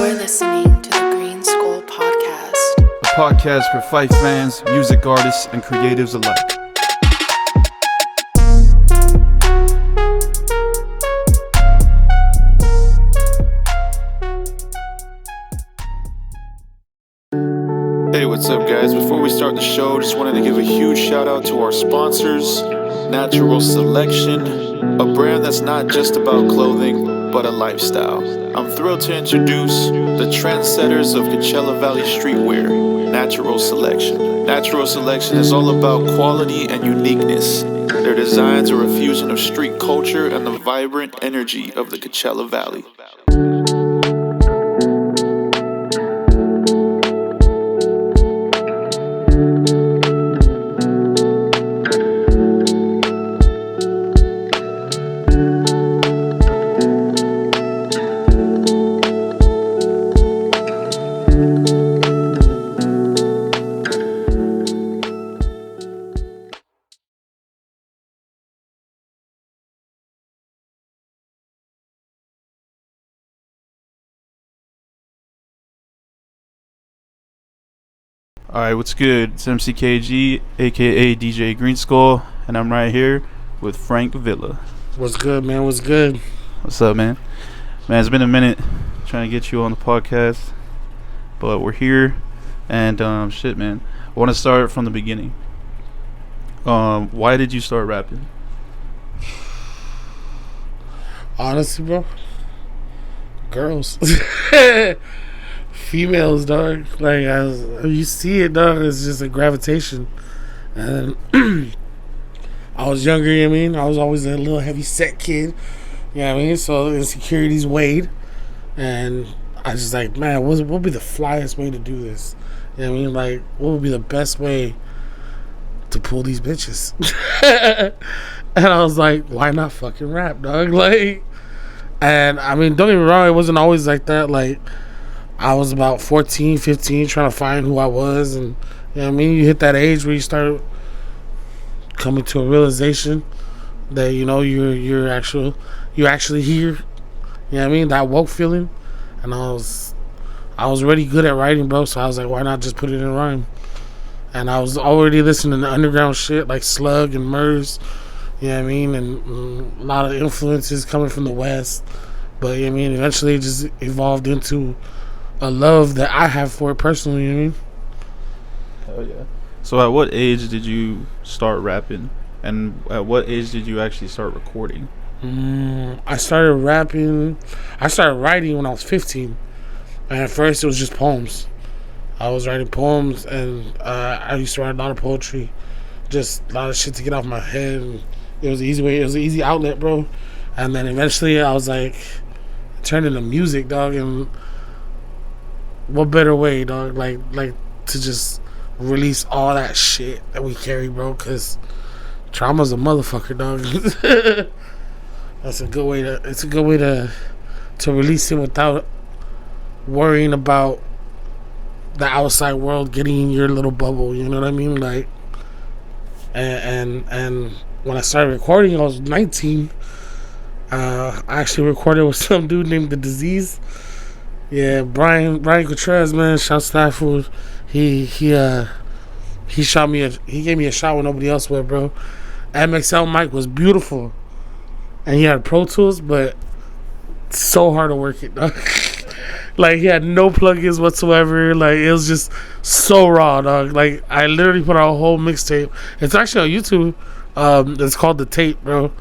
You're listening to the GreenSkull podcast. A podcast for fight fans, music artists, and creatives alike. Hey, what's up, guys? Before we start the show, just wanted to give a huge shout out to our sponsors, Natural Selection, a brand that's not just about clothing, but a lifestyle. I'm thrilled to introduce the trendsetters of Coachella Valley streetwear, Natural Selection. Natural Selection is all about quality and uniqueness. Their designs are a fusion of street culture and the vibrant energy of the Coachella Valley. Alright, what's good? It's MCKG, aka DJ GreenSkull, and I'm right here with Frank Villa. What's good, man? What's good? What's up, man? Man, it's been a minute trying to get you on the podcast, but we're here, and shit, man. I want to start from the beginning. Why did you start rapping? Honestly, bro, girls. Females, dog. Like, you see it, dog. It's just a gravitation. And I was younger, you know what I mean? I was always a little heavy set kid, you know what I mean? So insecurities weighed. And I just like, man, what would be the flyest way to do this? You know what I mean? Like, what would be the best way to pull these bitches? And I was like, why not fucking rap, dog? Like, and I mean, don't get me wrong, it wasn't always like that. Like, I was about 14, 15, trying to find who I was, and you know what I mean, you hit that age where you start coming to a realization that, you know, you're actually here. You know what I mean? That woke feeling. And I was already good at writing, bro, so I was like, why not just put it in rhyme? And I was already listening to underground shit like Slug and Murs, you know what I mean, and a lot of influences coming from the West. But you know what I mean, eventually it just evolved into a love that I have for it personally, you know what I mean? Hell yeah. So at what age did you start rapping? And at what age did you actually start recording? I started writing when I was 15. And at first it was just poems. I was writing poems, and I used to write a lot of poetry. Just a lot of shit to get off my head. And it was an easy way. It was an easy outlet, bro. And then eventually I was like, it turned into music, dog, and what better way, dog, like to just release all that shit that we carry, bro, because trauma's a motherfucker, dog. It's a good way to release it without worrying about the outside world getting in your little bubble, you know what I mean? Like, and when I started recording, I was 19. I actually recorded with some dude named The Disease. Yeah, Brian Contreras, man, shouts to that fool. He shot me he gave me a shot when nobody else would, bro. MXL mic was beautiful, and he had Pro Tools, but so hard to work it, dog. Like, he had no plugins whatsoever. Like, it was just so raw, dog. Like, I literally put out a whole mixtape. It's actually on YouTube. It's called The Tape, bro.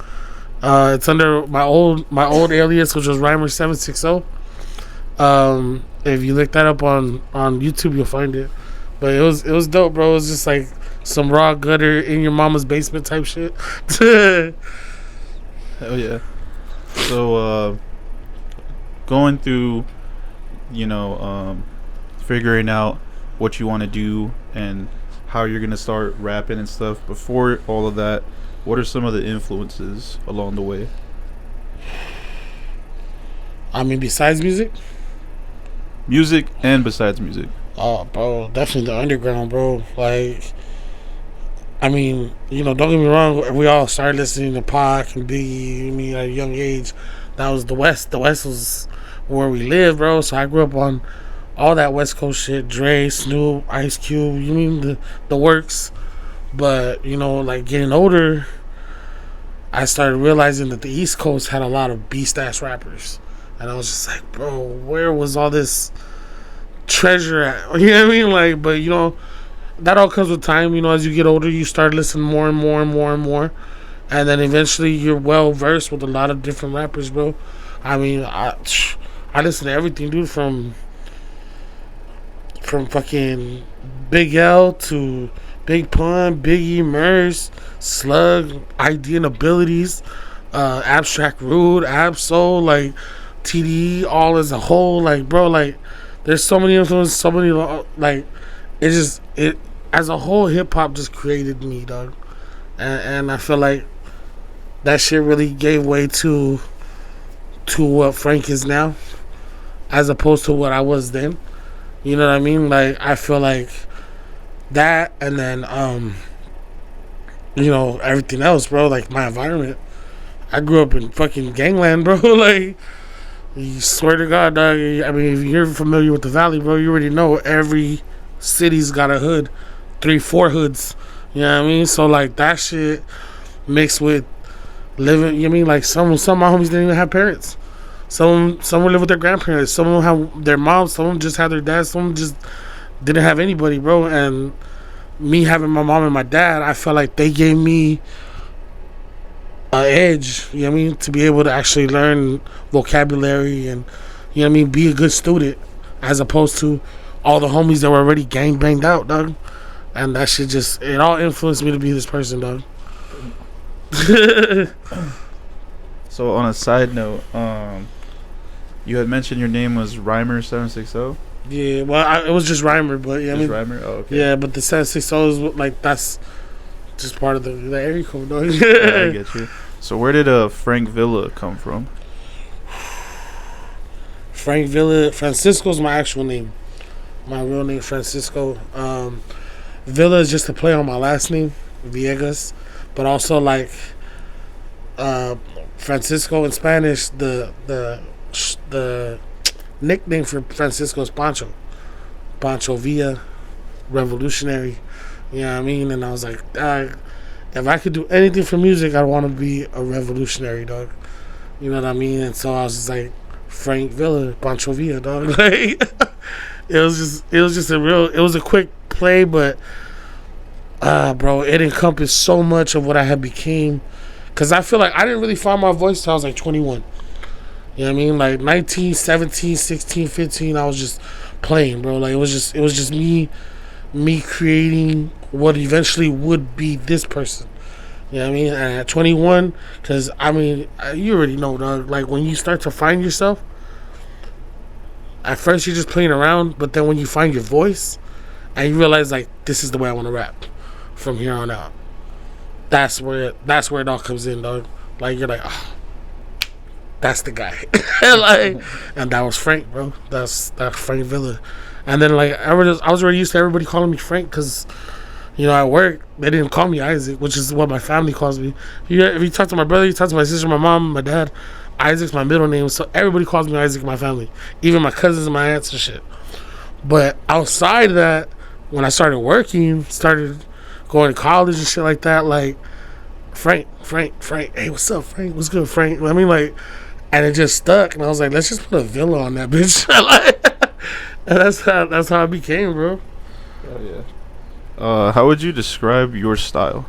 It's under my old alias, which was Rhymer760. If you look that up on YouTube, you'll find it. But it was dope, bro. It was just like some raw gutter in your mama's basement type shit. Hell yeah. So going through, you know, figuring out what you want to do and how you're gonna start rapping and stuff, before all of that, what are some of the influences along the way? I mean, besides music and besides music. Oh, bro, definitely the underground, bro. Like, I mean, you know, don't get me wrong, we all started listening to Pac and Biggie, I mean, at a young age. That was the West. The West was where we live, bro. So I grew up on all that West Coast shit, Dre, Snoop, Ice Cube, you mean the works. But, you know, like getting older, I started realizing that the East Coast had a lot of beast-ass rappers. And I was just like, bro, where was all this treasure at? You know what I mean? Like, but, you know, that all comes with time. You know, as you get older, you start listening more and more and more and more. And then eventually you're well-versed with a lot of different rappers, bro. I mean, I listen to everything, dude, from fucking Big L to Big Pun, Biggie, Murs, Slug, ID and Abilities, Abstract Rude, Absol, like TDE, all as a whole. Like, bro, like, there's so many influences, so many, like, it as a whole, hip hop just created me, dog. And I feel like that shit really gave way to what Frank is now, as opposed to what I was then. You know what I mean? Like, I feel like that, and then you know, everything else, bro. Like my environment. I grew up in fucking gangland, bro. Like, you swear to God, dog. I mean, if you're familiar with the Valley, bro, you already know every city's got a hood, 3-4 hoods. You know what I mean? So like that shit mixed with living. You know what I mean? Like some of my homies didn't even have parents. Some would live with their grandparents. Some would have their moms. Some just had their dads. Some just didn't have anybody, bro. And me having my mom and my dad, I felt like they gave me an edge, you know what I mean, to be able to actually learn vocabulary and, you know what I mean, be a good student, as opposed to all the homies that were already gang banged out, dog. And that shit just, it all influenced me to be this person, dog. So on a side note, you had mentioned your name was Rhymer760. Yeah, well, it was just Rhymer, but yeah, Just Rhymer. Oh, okay. Yeah, but the 760 is like, that's just part of the area code, dog. Yeah, I get you. So where did Frank Villa come from? Frank Villa, Francisco's my actual name. My real name, Francisco. Villa is just a play on my last name, Villegas, but also like Francisco in Spanish, the nickname for Francisco is Pancho Villa, revolutionary. You know what I mean? And I was like, if I could do anything for music, I'd want to be a revolutionary, dog. You know what I mean? And so I was just like, Frank Villa, Pancho Villa, dog. Like, it was just a quick play, but bro, it encompassed so much of what I had became. Cause I feel like I didn't really find my voice till I was like 21. You know what I mean? Like 19, 17, 16, 15, I was just playing, bro. Like it was just me creating what eventually would be this person. You know what I mean? And at 21, cause I mean, you already know, dog. Like when you start to find yourself, at first you're just playing around, but then when you find your voice, and you realize like this is the way I want to rap from here on out. That's where it all comes in, dog. Like you're like, oh, that's the guy. Like, and that was Frank, bro. That's Frank Villa. And then like I was already used to everybody calling me Frank, because you know at work they didn't call me Isaac, which is what my family calls me. If you talk to my brother, you talk to my sister, my mom, my dad, Isaac's my middle name, so everybody calls me Isaac in my family, even my cousins and my aunts and shit. But outside of that, when I started working, started going to college and shit like that, like Frank, hey, what's up, Frank? What's good, Frank? I mean, like, and it just stuck, and I was like, let's just put a Villa on that bitch. And that's how it became, bro. Oh yeah. How would you describe your style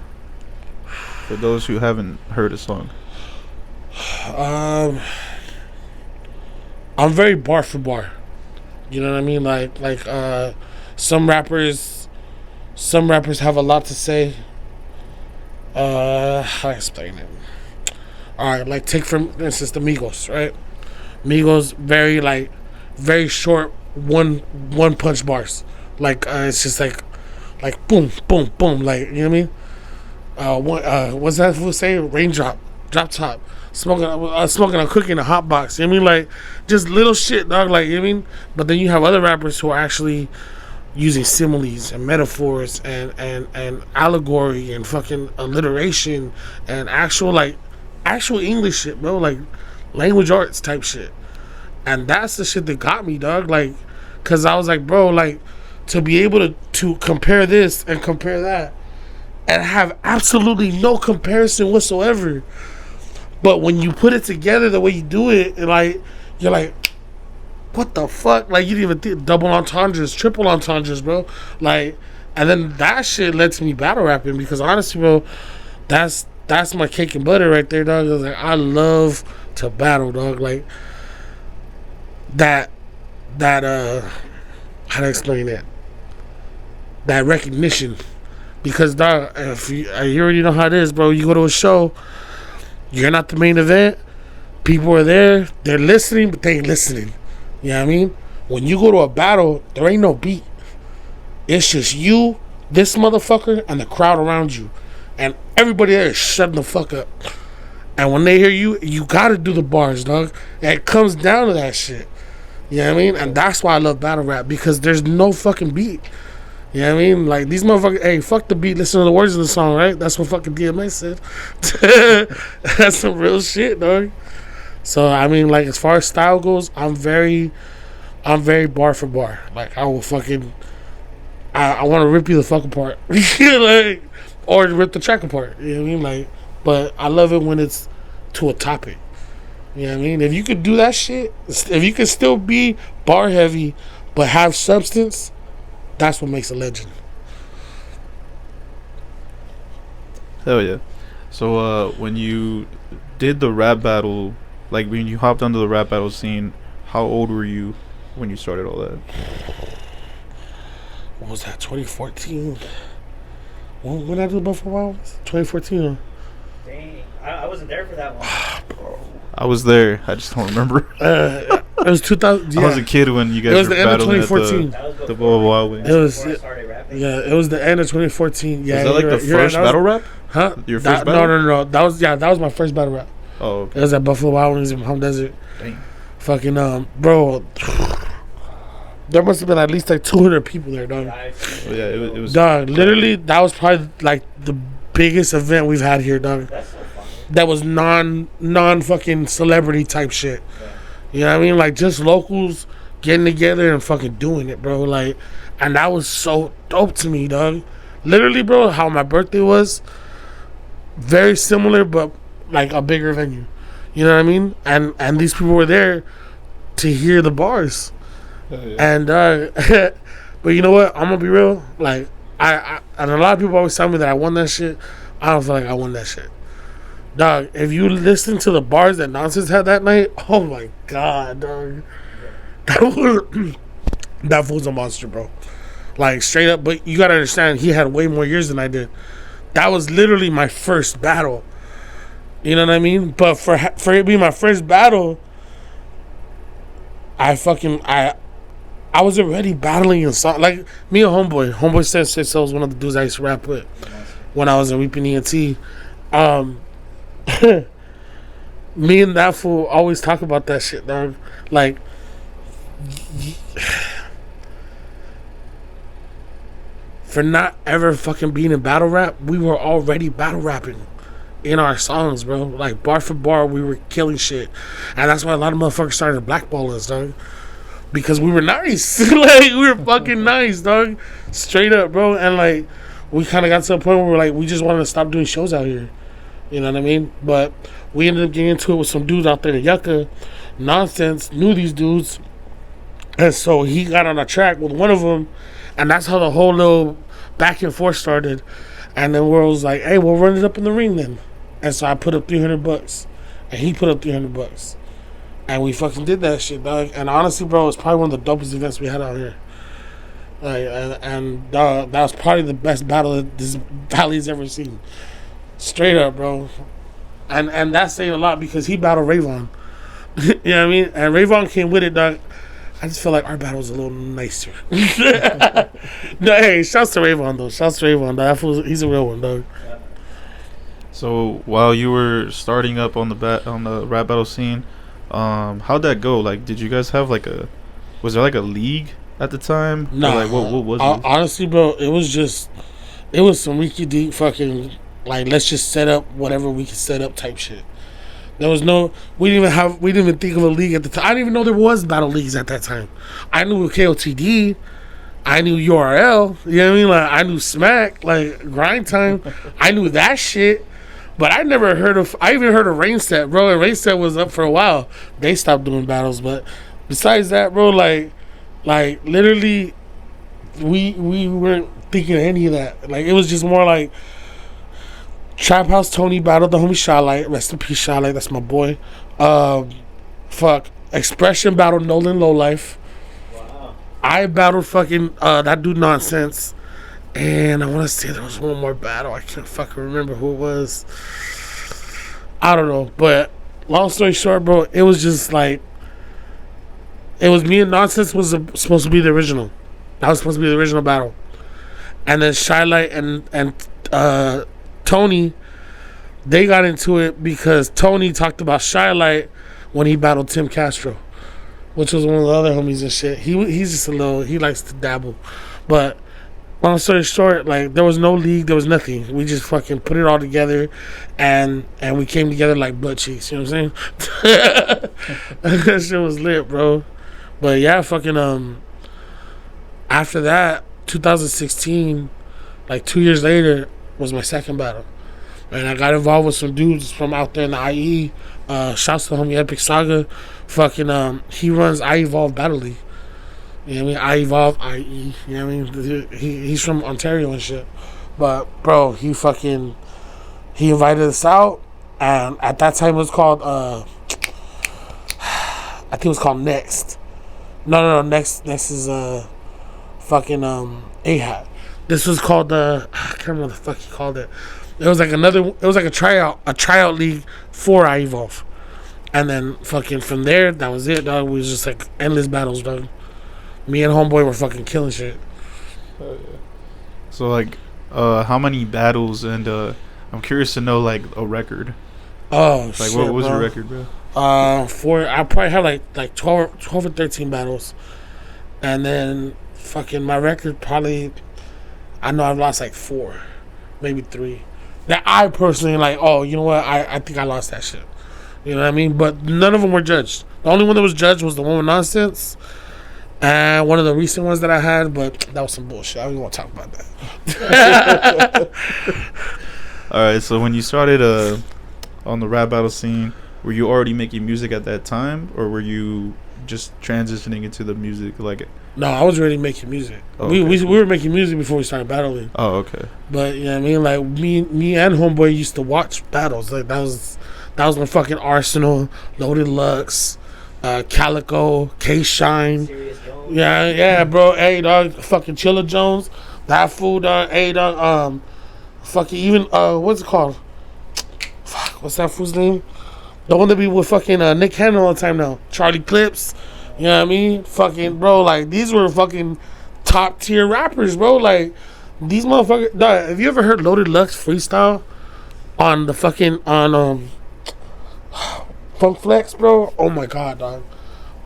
for those who haven't heard a song? I'm very bar for bar. You know what I mean? Like some rappers have a lot to say. How I explain it? Alright, like take for instance the Migos, right? Migos very short one punch bars. Like it's just like boom, boom, boom, like, you know what I mean? What's that fool say? Raindrop, drop top, smoking on cooking in a hot box. You know what I mean? Like just little shit, dog. Like, you know what I mean? But then you have other rappers who are actually using similes and metaphors and allegory and fucking alliteration and actual English shit, bro. Like language arts type shit. And that's the shit that got me, dog. Like, cause I was like, bro, like, to be able to compare this and compare that and have absolutely no comparison whatsoever. But when you put it together the way you do it, and like, you're like, what the fuck? Like, you didn't even think double entendres, triple entendres, bro. Like, and then that shit led to me battle rapping because honestly, bro, that's my cake and butter right there, dog. Like, I love to battle, dog. Like, that how to explain that? That recognition. Because, dog, if you already know how it is, bro. You go to a show, you're not the main event. People are there, they're listening, but they ain't listening. You know what I mean? When you go to a battle, there ain't no beat. It's just you, this motherfucker, and the crowd around you. And everybody there is shutting the fuck up. And when they hear you, you gotta do the bars, dog. And it comes down to that shit. You know what I mean? And that's why I love battle rap, because there's no fucking beat. You know what I mean? Like, these motherfuckers, hey, fuck the beat, listen to the words of the song, right? That's what fucking DMX said. That's some real shit, dog. So, I mean, like, as far as style goes, I'm very bar for bar. Like, I will fucking, I want to rip you the fuck apart. Like, or rip the track apart. You know what I mean? Like, but I love it when it's to a topic. You know what I mean? If you could do that shit, if you could still be bar heavy, but have substance, that's what makes a legend. Hell yeah. So when you did the rap battle, like when you hopped onto the rap battle scene, how old were you when you started all that? What was that, 2014? When did I do the Buffalo Wild Wings? 2014, huh? Dang, I wasn't there for that one. I was there. I just don't remember. It was 2000. Yeah. I was a kid when you guys It was were the end of battling at 2014. That was the before, Buffalo Wild Wings. It was, before I started rapping. yeah, it was the end of 2014. Yeah, Was that like you're the right, you're first right. battle rap? Huh? Your first No, battle? no. That was my first battle rap. Oh, okay. It was at Buffalo Wild Wings in Palm Desert. Dang. Fucking bro, there must have been at least like 200 people there, dog. Oh, yeah, it was. Dog, literally, that was probably like the biggest event we've had here, dog. That's so funny. That was non fucking celebrity type shit. Yeah. You know what I mean? Like, just locals getting together and fucking doing it, bro. Like, and that was so dope to me, dog. Literally, bro, how my birthday was very similar, but like a bigger venue. You know what I mean? And these people were there to hear the bars. Yeah. And but you know what? I'm gonna be real. Like, I and a lot of people always tell me that I won that shit. I don't feel like I won that shit. Dog, if you listen to the bars that Nonsense had that night, oh my god, dog. That fool's a monster, bro. Like, straight up. But you gotta understand, he had way more years than I did. That was literally my first battle. You know what I mean? But for it being my first battle, I was already battling in song. Like, me and Homeboy said so was one of the dudes I used to rap with when I was in Weeping ENT. Me and that fool always talk about that shit, dog. Like, for not ever fucking being in battle rap, we were already battle rapping in our songs, bro. Like, bar for bar, we were killing shit. And that's why a lot of motherfuckers started blackballing us, dog. Because we were nice. Like, we were fucking nice, dog. Straight up, bro. And, like, we kind of got to a point where we're like, we just wanted to stop doing shows out here. You know what I mean? But we ended up getting into it with some dudes out there in Yucca. Nonsense knew these dudes. And so he got on a track with one of them. And that's how the whole little back and forth started. And then World was like, hey, we'll run it up in the ring then. And so I put up $300. And he put up $300. And we fucking did that shit, dog. And honestly, bro, it's probably one of the dopest events we had out here. Like, and that was probably the best battle that this valley's ever seen. Straight up, bro. And that's saying a lot because he battled Rayvon. You know what I mean? And Rayvon came with it, dog. I just feel like our battle was a little nicer. No, hey, shouts to Rayvon, though. Shouts to Rayvon, dog. He's a real one, dog. So while you were starting up on the rap battle scene, how'd that go? Like, did you guys have was there like a league at the time? No. Like, what was it? Honestly, bro, it was some Ricky Deep fucking, like, let's just set up whatever we can set up type shit. There was no. We didn't even think of a league at the time. I didn't even know there was battle leagues at that time. I knew KOTD. I knew URL. You know what I mean? Like I knew Smack. Like Grind Time. I knew that shit. But I never heard of. I even heard of Rainset, bro. And Rainset was up for a while. They stopped doing battles. But besides that, bro, like literally, we weren't thinking of any of that. Like it was just more like. Trap House Tony battled the homie Shawlight. Rest in peace, Shawlight. That's my boy. Expression battled Nolan Lowlife. Wow. I battled fucking that dude Nonsense. And I want to say there was one more battle. I can't fucking remember who it was. I don't know. But long story short, bro, it was just like it was me and Nonsense was supposed to be the original. That was supposed to be the original battle. And then Shawlight and Tony, they got into it because Tony talked about Shylight when he battled Tim Castro, which was one of the other homies and shit. He's just a little, he likes to dabble. But long story short, like there was no league, there was nothing. We just fucking put it all together and we came together like butt cheeks, you know what I'm saying? That shit was lit, bro. But yeah, fucking after that, 2016, like 2 years later, was my second battle. And I got involved with some dudes from out there in the IE. Shouts to the homie Epic Saga. Fucking, he runs I Evolve Battle League. You know what I mean? I Evolve IE. You know what I mean? He's from Ontario and shit. But, bro, he invited us out. And at that time it was called, I think it was called Next. No. Next is, fucking, AHAT. This was called I can't remember what the fuck he called it. It was like a tryout league for I Evolve. And then fucking from there, that was it, dog. We was just like endless battles, dog. Me and homeboy were fucking killing shit. So like, how many battles? And I'm curious to know like a record. Oh, like shit, what was bro. your record, bro? I probably had like 12 or 13 battles. And then fucking my record probably, I know I've lost like 4, maybe 3. That I personally like, oh, you know what? I think I lost that shit. You know what I mean? But none of them were judged. The only one that was judged was the one with Nonsense. And one of the recent ones that I had, but that was some bullshit. I don't even want to talk about that. All right, so when you started on the rap battle scene, were you already making music at that time, or were you just transitioning into the music like? No, I was already making music. Okay. We were making music before we started battling. Oh, okay. But you know what I mean? Like me and homeboy used to watch battles. Like that was when fucking Arsenal, Loaded Lux, Calico, K Shine. Serious Jones. Yeah, bro. Hey, dog, fucking Chilla Jones. That fool, dog. Hey, dog. Fucking even what's it called? Fuck, what's that fool's name? The one that be with fucking Nick Cannon all the time now. Charlie Clips. You know what I mean? Fucking, bro, like, these were fucking top tier rappers, bro. Like, these motherfuckers. Dog, have you ever heard Loaded Lux freestyle on the fucking, Funk Flex, bro? Oh my god, dog.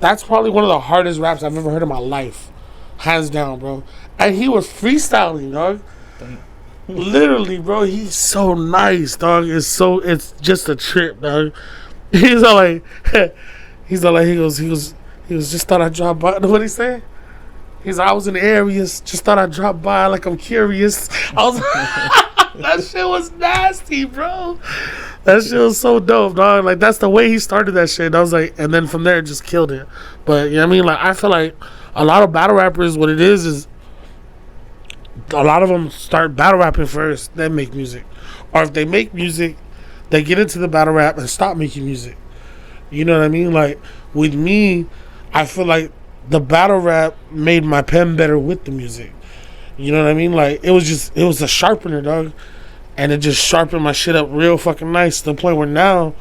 That's probably one of the hardest raps I've ever heard in my life. Hands down, bro. And he was freestyling, dog. Literally, bro. He's so nice, dog. It's just a trip, dog. He's all like, he goes, just thought I'd drop by. What he say? He's like, I was in the areas, just thought I'd drop by like I'm curious. I was that shit was nasty, bro. That shit was so dope, dog. Like, that's the way he started that shit. I was like, and then from there, just killed it. But, you know what I mean? Like, I feel like a lot of battle rappers, what it is a lot of them start battle rapping first, then make music. Or if they make music, they get into the battle rap and stop making music. You know what I mean? Like, with me, I feel like the battle rap made my pen better with the music. You know what I mean? Like, it was a sharpener, dog. And it just sharpened my shit up real fucking nice to the point where now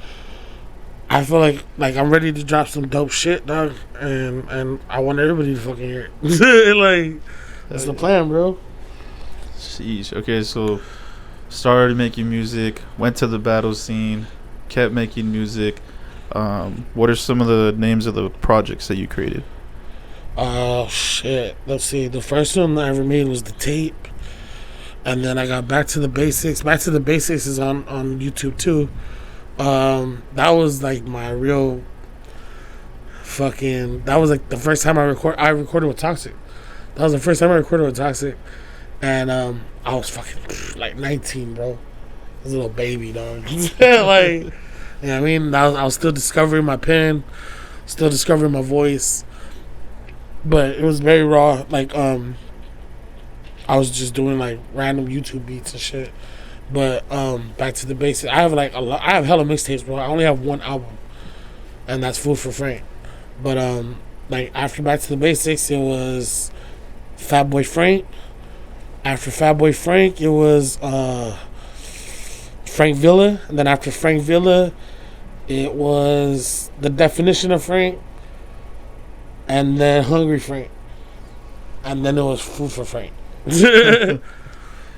I feel like I'm ready to drop some dope shit, dog. And I want everybody to fucking hear it. Like, that's the plan, bro. Sheesh. Okay, so started making music, went to the battle scene, kept making music. What are some of the names of the projects that you created? Oh, shit. Let's see. The first one I ever made was The Tape. And then I got Back to the Basics. Back to the Basics is on YouTube, too. That was like my real fucking. That was like the first time I recorded with Toxic. That was the first time I recorded with Toxic, and I was fucking like 19, bro. I was a little baby, dog. Like, you know what I mean? I was still discovering my pen, still discovering my voice, but it was very raw. Like, I was just doing like random YouTube beats and shit. But back to the basics. I have like a lot. I have hella mixtapes, bro. I only have one album, and that's Food for Frank. But like after Back to the Basics, it was Fatboy Frank. After Fatboy Frank, it was Frank Villa, and then after Frank Villa, it was The Definition of Frank, and then Hungry Frank, and then it was Food for Frank.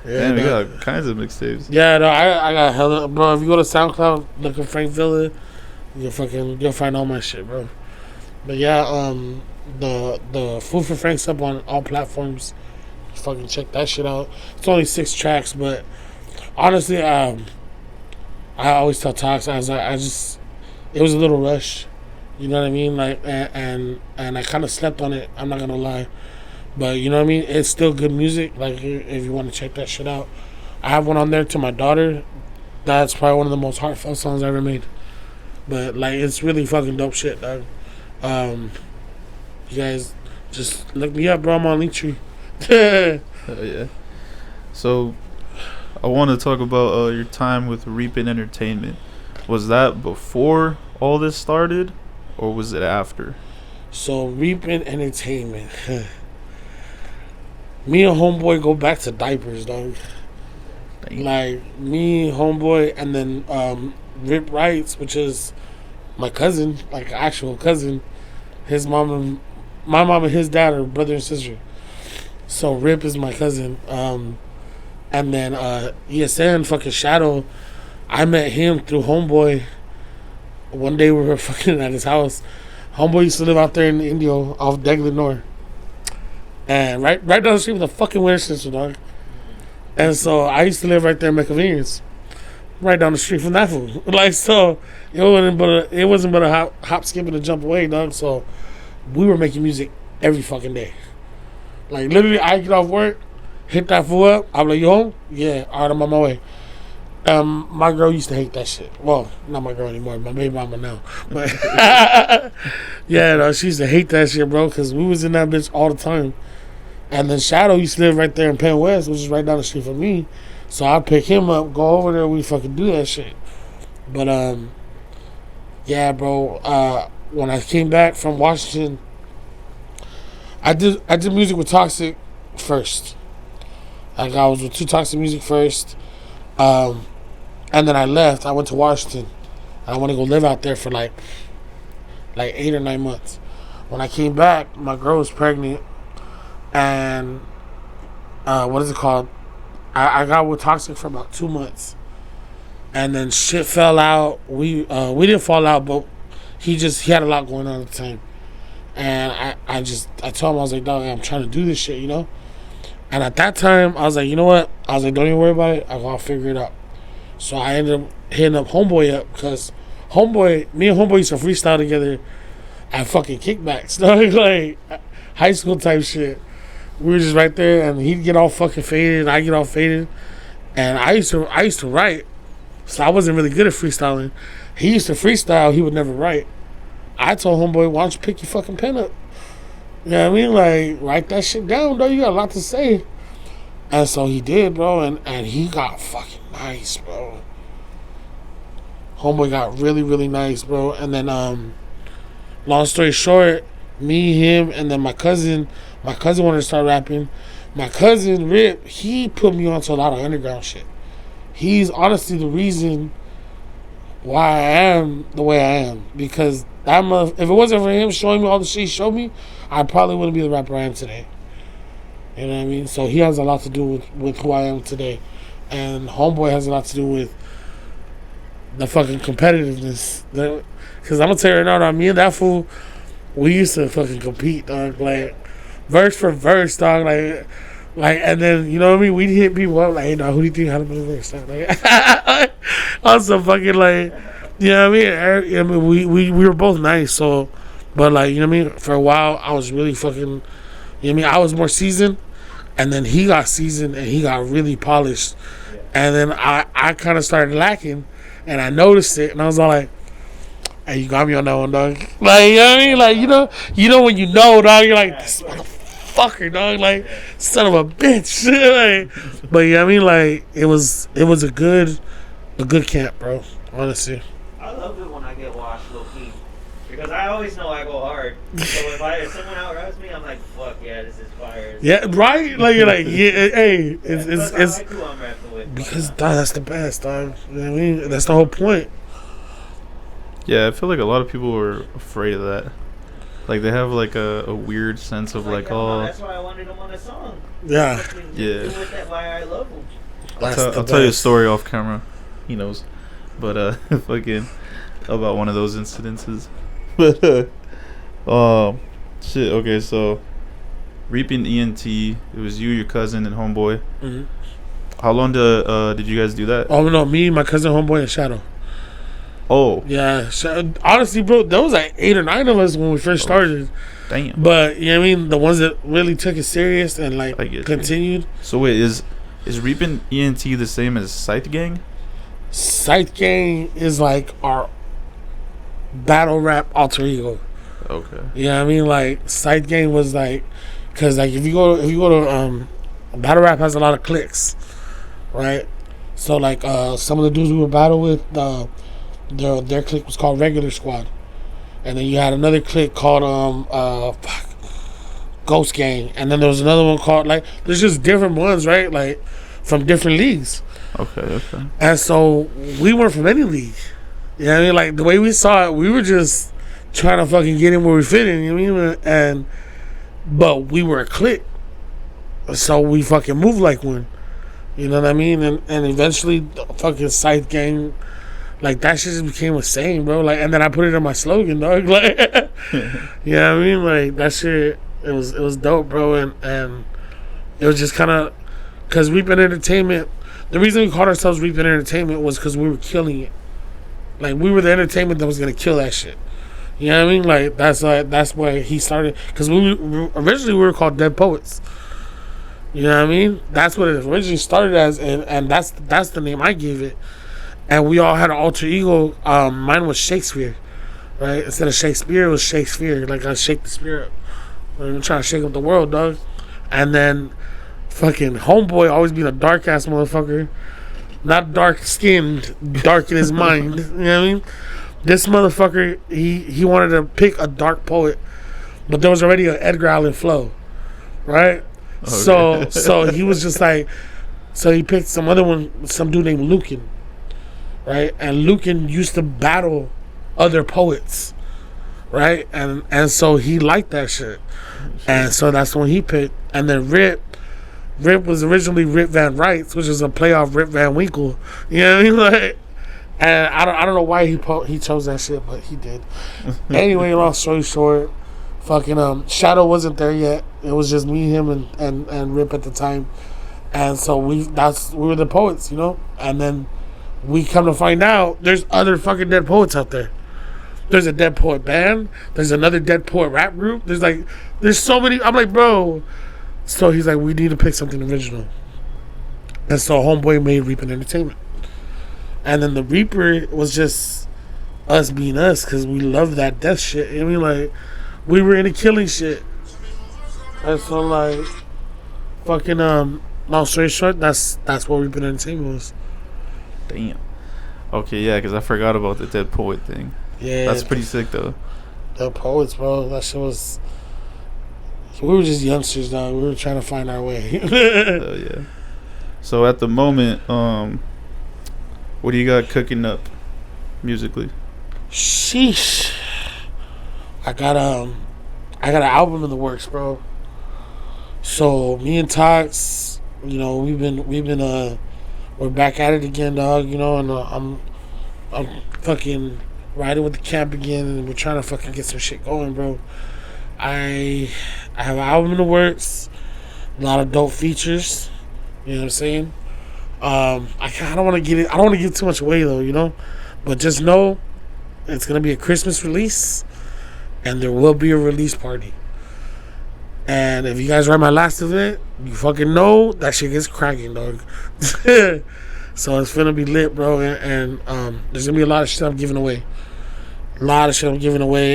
Damn, you got kinds of mixtapes. Yeah, no, I got hella, bro. If you go to SoundCloud, look at Frank Villa, you'll find all my shit, bro. But yeah, the Food for Frank's up on all platforms. Fucking check that shit out. It's only 6 tracks, but honestly, I always tell Tox, it was a little rush. You know what I mean? Like, and I kind of slept on it. I'm not gonna lie. But you know what I mean? It's still good music. Like, if you want to check that shit out, I have one on there to my daughter. That's probably one of the most heartfelt songs I ever made. But like, it's really fucking dope shit, dog. You guys just look me up, bro. I'm on Linktree. Yeah. So, I want to talk about your time with Reapin' Entertainment. Was that before all this started, or was it after? So, Reapin' Entertainment. Me and Homeboy go back to diapers, dog. Like, me, Homeboy, and then Rip Wrights, which is my cousin, like actual cousin. His mom, my mom and his dad are brother and sister. So Rip is my cousin. And then ESN, fucking Shadow, I met him through Homeboy. One day we were fucking at his house. Homeboy used to live out there in Indio off Degler North. And right down the street from the fucking Winter Center, dog. And so I used to live right there in McConvenience. Right down the street from that fool. Like, so it wasn't but a hop, skip, and a jump away, dog. So we were making music every fucking day. Like, literally, I get off work, hit that fool up. I'm like, you home? Yeah, all right, I'm on my way. My girl used to hate that shit. Well, not my girl anymore, my baby mama now. But yeah, no, she used to hate that shit, bro, because we was in that bitch all the time. And then Shadow used to live right there in Penn West, which is right down the street from me. So I'd pick him up, go over there, we fucking do that shit. But yeah, bro. When I came back from Washington, I did music with Toxic first. Like, I was with Too Toxic Music first. And then I left. I went to Washington. And I want to go live out there for like 8 or 9 months. When I came back, my girl was pregnant. And what is it called? I got with Toxic for about 2 months. And then shit fell out. We didn't fall out, but he had a lot going on at the time. And I told him, I was like, dog, I'm trying to do this shit, you know? And at that time, I was like, you know what? I was like, don't even worry about it. I'll figure it out. So I ended up hitting up Homeboy up, because me and Homeboy used to freestyle together at fucking kickbacks. Like, high school type shit. We were just right there, and he'd get all fucking faded, and I get all faded. And I used to write, so I wasn't really good at freestyling. He used to freestyle, he would never write. I told Homeboy, why don't you pick your fucking pen up? You know what I mean? Like, write that shit down, though. You got a lot to say. And so he did, bro, and he got fucking nice, bro. Homeboy got really, really nice, bro. And then, long story short, me, him, and then my cousin wanted to start rapping. My cousin, Rip, he put me onto a lot of underground shit. He's honestly the reason why I am the way I am. Because if it wasn't for him showing me all the shit he showed me, I probably wouldn't be the rapper I am today. You know what I mean? So he has a lot to do with who I am today. And Homeboy has a lot to do with the fucking competitiveness. Because I'm going to tell you right now, me and that fool, we used to fucking compete, dog. Like, verse for verse, dog. Like, and then, you know what I mean? We'd hit people up, like, hey, dog, who do you think had to put a verse? Like, also fucking, like, Yeah, I mean, we were both nice. So, but like, you know what I mean. For a while, I was really fucking. You know what I mean, I was more seasoned, and then he got seasoned and he got really polished, and then I kind of started lacking, and I noticed it, and I was all like, "Hey, you got me on that one, dog." Like, you know what I mean, like you know when you know, dog, you're like, "This motherfucker, dog, like son of a bitch." Like, but yeah, I mean, like it was a good camp, bro. Honestly. I love it when I get washed low key. Because I always know I go hard. So if someone outrides me, I'm like, fuck yeah, this is fire. Yeah, right? Like, you're like, yeah, hey, it's who I'm rapping with. because dog, that's the best, dog. You know what I mean? That's the whole point. Yeah, I feel like a lot of people are afraid of that. Like they have like a weird sense of like, oh, that's why I wanted him on a song. Yeah. Yeah. Do with that why I love him. I'll tell you a story off camera. He knows, but fucking about one of those incidences. But shit. Okay, so reaping ENT. It was you, your cousin, and homeboy. Mm-hmm. How long did you guys do that? Oh no, me, my cousin, homeboy, and Shadow. Oh, Yeah, honestly, bro, there was like 8 or 9 of us when we first started. damn. But you know what I mean, the ones that really took it serious and I like get you. continued. So wait, is reaping ENT the same as Scythe Gang? Scythe Gang is like our battle rap alter ego. Okay. You know what I mean? Like Scythe Gang was like, cause like if you go to battle rap has a lot of cliques, right? So like some of the dudes we would battle with, their clique was called Regular Squad, and then you had another clique called Ghost Gang, and then there was another one called like there's just different ones, right? Like from different leagues. Okay. And so we weren't from any league. You know what I mean? Like the way we saw it, we were just trying to fucking get in where we fit in, you know what I mean? But we were a clique. So we fucking moved like one. You know what I mean? And eventually the fucking Scythe Gang, like that shit just became a saying, bro. Like, and then I put it in my slogan, dog. Like, you know what I mean? Like that shit, it was dope, bro. And it was just kind of, cause Reaping Entertainment, the reason we called ourselves Reaping Entertainment was because we were killing it. Like we were the entertainment that was gonna kill that shit. You know what I mean? Like that's why he started. Cause originally we were called Dead Poets. You know what I mean? That's what it originally started as, and that's the name I gave it. And we all had an alter ego. Mine was Shakespeare, right? Instead of Shakespeare, it was Shakespeare. Like I shake the spirit. I'm trying to shake up the world, dog. And then fucking homeboy always being a dark ass motherfucker. Not dark skinned, dark in his mind. You know what I mean? This motherfucker, he wanted to pick a dark poet, but there was already an Edgar Allan flow, right? Okay. So he was just like, so he picked some other one, some dude named Lucan, right? And Lucan used to battle other poets, right? And so he liked that shit, and so that's when he picked. And then Rip was originally Rip Van Rights, which is a play off Rip Van Winkle. You know what I mean? Like, and I don't know why he chose that shit, but he did. Anyway, long story short, fucking Shadow wasn't there yet. It was just me, him, and Rip at the time, and so we were the poets, you know. And then we come to find out there's other fucking dead poets out there. There's a dead poet band. There's another dead poet rap group. There's so many. I'm like, bro. So he's like, we need to pick something original. And so homeboy made Reaping Entertainment. And then the Reaper was just us being us because we love that death shit. I mean, like, we were into killing shit. And so, like, fucking, long story short, that's what Reaping Entertainment was. Damn. Okay, yeah, because I forgot about the dead poet thing. Yeah. That's pretty sick, though. The poets, bro. That shit was... We were just youngsters, dog. We were trying to find our way. Yeah. So at the moment, what do you got cooking up musically? Sheesh. I got an album in the works, bro. So me and Tox, you know, we've been we're back at it again, dog. You know, and I'm fucking riding with the camp again, and we're trying to fucking get some shit going, bro. I have an album in the works, a lot of dope features. You know what I'm saying? I don't want to give too much away though, you know. But just know It's gonna be a Christmas release, and there will be a release party. And if you guys read my last event, you fucking know that shit gets cracking, dog. So it's gonna be lit, bro. And there's gonna be a lot of shit I'm giving away.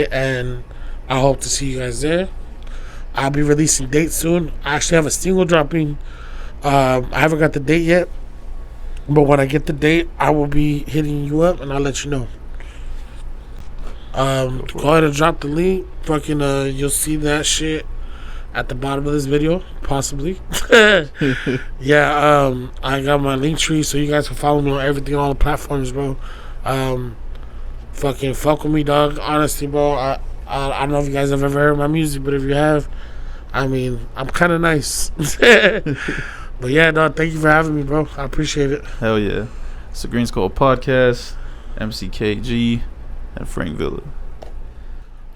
And I hope to see you guys there. I'll be releasing dates soon. I actually have a single dropping. I haven't got the date yet, but when I get the date, I will be hitting you up and I'll let you know. Go ahead and drop the link. Fucking you'll see that shit at the bottom of this video, possibly. Yeah, I got my link tree so you guys can follow me on everything, on all the platforms, bro. Fucking fuck with me, dog. Honestly, bro, I don't know if you guys have ever heard my music, but if you have, I mean, I'm kind of nice. But yeah, dog, thank you for having me, bro. I appreciate it. Hell yeah. It's the GreenSkull podcast, MCKG, and Frank Villa.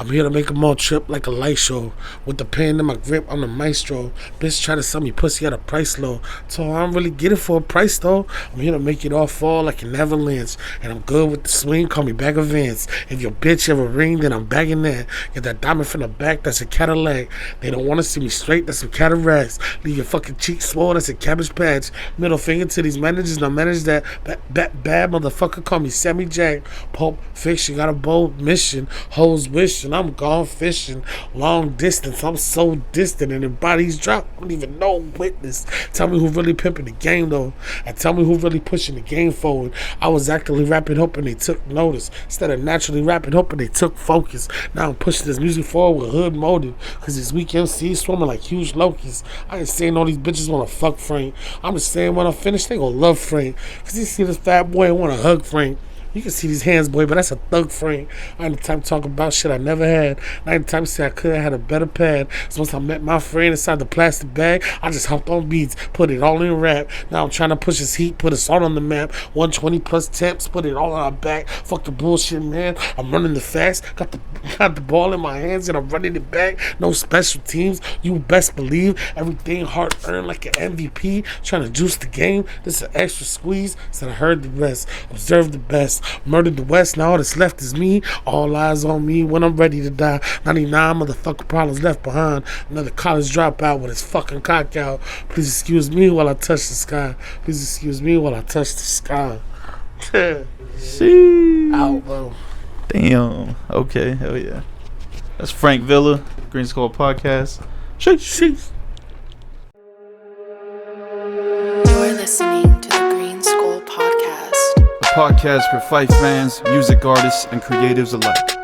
I'm here to make them all trip like a light show. With the pen in my grip, I'm the maestro. Bitch try to sell me pussy at a price low. So I don't really get it for a price though. I'm here to make it all fall like an avalanche. And I'm good with the swing, call me Bag of Vance. If your bitch ever ring, then I'm bagging that. Get that diamond from the back, that's a Cadillac. They don't want to see me straight, that's some cataracts. Leave your fucking cheeks swole, that's a Cabbage Patch. Middle finger to these managers, now manage that. Bad motherfucker, call me Sammy Jack. Pulp Fiction, got a bold mission. Hoes wishing. I'm gone fishing long distance. I'm so distant and the bodies drop. I don't even know witness. Tell me who really pimping the game though, and tell me who really pushing the game forward. I was actively rapping hoping they took notice instead of naturally rapping hoping they took focus. Now I'm pushing this music forward with hood motive, cause these weak MCs swarming like huge locusts. I ain't saying all these bitches wanna fuck Frank. I'm just saying when I'm finished they gon' love Frank, cause you see this fat boy and wanna hug Frank. You can see these hands, boy, but that's a thug Frank. I ain't the time to talk about shit I never had. I ain't the time to say I could have had a better pad. So once I met my friend inside the plastic bag, I just hopped on beats, put it all in rap. Now I'm trying to push his heat, put us all on the map. 120 plus temps, put it all on our back. Fuck the bullshit, man. I'm running the fast, got the ball in my hands and I'm running it back. No special teams, you best believe. Everything hard earned like an MVP. Trying to juice the game. This is an extra squeeze. Said I heard the rest, observed the best. Murdered the West, now all that's left is me. All eyes on me when I'm ready to die. 99 motherfucking problems left behind. Another college dropout with his fucking cock out. Please excuse me while I touch the sky. Please excuse me while I touch the sky. See. Out, bro. Damn. Okay, hell yeah. That's Frank Villa, GreenSkull podcast. Sheesh. You're listening to the GreenSkull podcast. A podcast for Fife fans, music artists, and creatives alike.